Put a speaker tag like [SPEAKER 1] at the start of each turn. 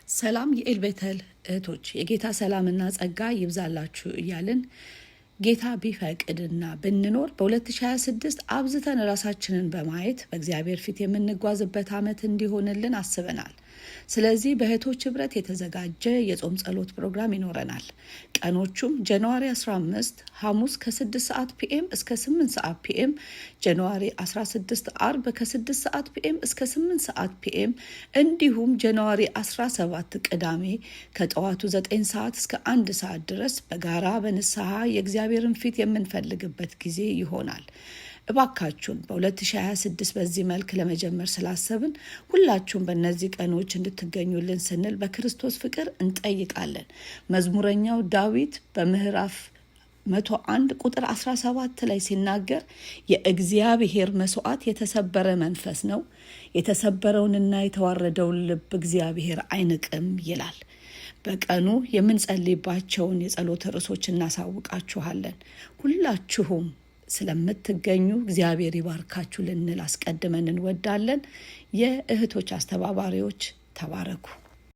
[SPEAKER 1] ሰላም የኤልቤተል እህቶች የጌታ ሰላምና ጸጋ ይብዛላችሁ እያልን ጌታ ቢፈቅድና ብንኖር በ2026 አብዝተን ራሳችንን በማየት በእግዚአብሔር ፊት የምንጓዝበት ዓመት እንዲሆንልን አስበናል። ስለዚህ በእህቶች ህብረት የተዘጋጀ የጾም ጸሎት ፕሮግራም ይኖረናል። ቀኖቹም ጃንዋሪ 15 ሐሙስ ከ6 ሰዓት ፒኤም እስከ 8 ሰዓት ፒኤም፣ ጃንዋሪ 16 አርብ ከ6 ሰዓት ፒኤም እስከ 8 ሰዓት ፒኤም፣ እንዲሁም ጃንዋሪ 17 ቅዳሜ ከጠዋቱ 9 ሰዓት እስከ 1 ሰዓት ድረስ በጋራ በንስሐ የእግዚአብሔርን ፊት የምንፈልግበት ጊዜ ይሆናል። እባካችሁን በ2026 በዚህ መልክ ለመጀመር ስላሰብን ሁላችሁም በእነዚህ ቀኖች እንድትገኙልን ስንል በክርስቶስ ፍቅር እንጠይቃለን። መዝሙረኛው ዳዊት በምዕራፍ 101 ቁጥር 17 ላይ ሲናገር የእግዚአብሔር መስዋዕት የተሰበረ መንፈስ ነው፣ የተሰበረውንና የተዋረደውን ልብ እግዚአብሔር አይንቅም ይላል። በቀኑ የምንጸልይባቸውን የጸሎት ርዕሶች እናሳውቃችኋለን። ሁላችሁም ስለምትገኙ እግዚአብሔር ይባርካችሁ ልንል አስቀድመን እንወዳለን። የእህቶች አስተባባሪዎች ተባረኩ።